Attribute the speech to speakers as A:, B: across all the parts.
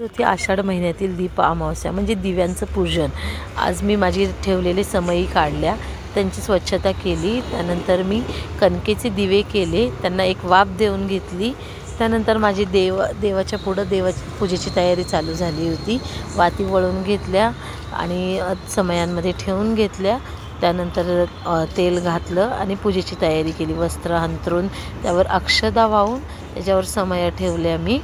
A: होती आषाढ महिन्यातील दीप अमावस्या म्हणजे दिव्यांचं पूजन। आज मी माझी ठेवलेले समई काढल्या, त्यांची स्वच्छता केली। त्यानंतर मी कणकेचे दिवे केले, त्यांना एक वाफ देऊन घेतली। त्यानंतर माझी देवाच्या पुढं पूजेची तयारी चालू झाली होती। वाती वळून घेतल्या आणि समयांमध्ये ठेवून घेतल्या। त्यानंतर तेल घातलं आणि पूजेची तयारी केली। वस्त्र अंथरून त्यावर अक्षदा वाहून त्याच्यावर समया ठेवल्या। मी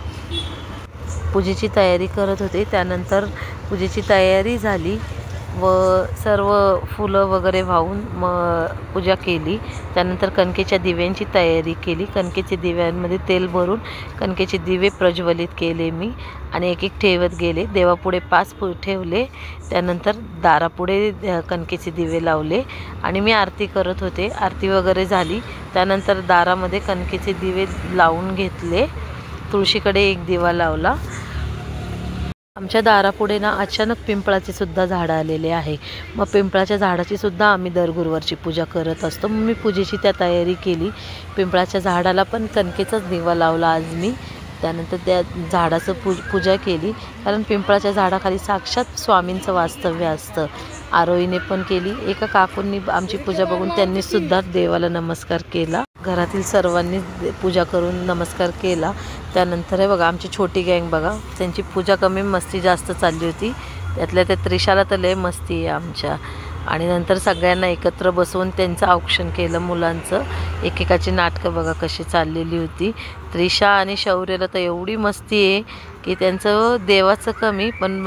A: पूजेची तयारी करत होते। त्यानंतर पूजेची तयारी झाली व सर्व फुलं वगैरे वाहून पूजा केली। त्यानंतर कणकेच्या दिव्यांची तयारी केली। कणकेच्या दिव्यांमध्ये तेल भरून कणकेचे दिवे प्रज्वलित केले मी आणि एक एक ठेवत गेले। देवापुढे 5 ठेवले। त्यानंतर दारापुढे कणकेचे दिवे लावले आणि मी आरती करत होते। आरती वगैरे झाली। त्यानंतर दारामध्ये कणकेचे दिवे लावून घेतले। तुळशीकडे एक दिवा लावला। आमच्या दारापुढे ना अचानक पिंपळाचे सुद्धा झाड आलेले आहे। मग पिंपळाच्या झाडाची सुद्धा आम्ही दर गुरुवारची पूजा करत असतो। मग मी पूजेची तयारी केली। पिंपळाच्या झाडाला पण कणकेचाच दिवा लावला आज मी। त्यानंतर त्या झाडाचं पूजा केली, कारण पिंपळाच्या झाडाखाली साक्षात स्वामींचं वास्तव्य असतं। आरोहीने पण केली। एका काकूंनी आमची पूजा बघून त्यांनी सुद्धा देवाला नमस्कार केला। घरातील सर्वांनी पूजा करून नमस्कार केला। त्यानंतर हे बघा आमची छोटी गँग बघा, त्यांची पूजा कमी मस्ती जास्त चालली होती। त्यातल्या त्या त्रिशाला तर लय मस्ती आहे आमच्या। आणि नंतर सगळ्यांना एकत्र बसवून त्यांचं औक्षण केलं मुलांचं। एकेकाची नाटकं बघा कशी चाललेली होती। त्रिशा आणि शौर्यला तर एवढी मस्ती आहे की त्यांचं देवाचं कमी, पण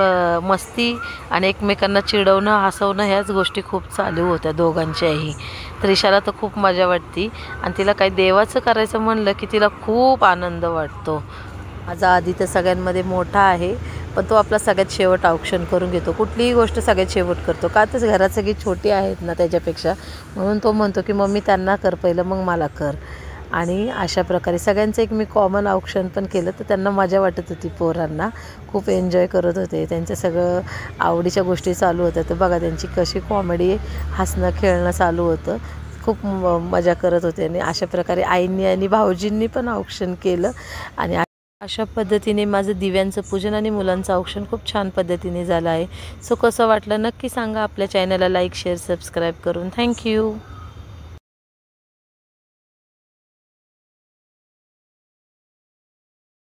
A: मस्ती आणि एकमेकांना चिडवणं हसवणं ह्याच गोष्टी खूप चालू होत्या दोघांच्याही। त्रिशाला तर खूप मजा वाटते आणि तिला काही देवाचं करायचं म्हणलं की तिला खूप आनंद वाटतो। माझा आधी तर सगळ्यांमध्ये मोठा आहे, पण तो आपला सगळ्यात शेवट औक्षण करून घेतो। कुठलीही गोष्ट सगळ्यात शेवट करतो, का तर घरात सगळी छोटी आहेत ना त्याच्यापेक्षा, म्हणून तो म्हणतो की मम्मी त्यांना कर पहिलं मग मला कर। आणि अशा प्रकारे सगळ्यांचं एक मी कॉमन औक्षण पण केलं, तर त्यांना मजा वाटत होती। पोरांना खूप एन्जॉय करत होते। त्यांचं सगळं आवडीच्या गोष्टी चालू होत्या। तर बघा त्यांची कशी कॉमेडी हसणं खेळणं चालू होतं। खूप मजा करत होते आणि अशा प्रकारे आईंनी आणि भाऊजींनी पण औक्षण केलं। आणि अशा पद्धतीने माझं दिव्यांचं पूजन आणि मुलांचं औक्षण खूप छान पद्धतीने झालं आहे। सो कसं वाटलं नक्की सांगा। आपल्या चॅनलला लाईक शेअर सबस्क्राईब करून थँक्यू।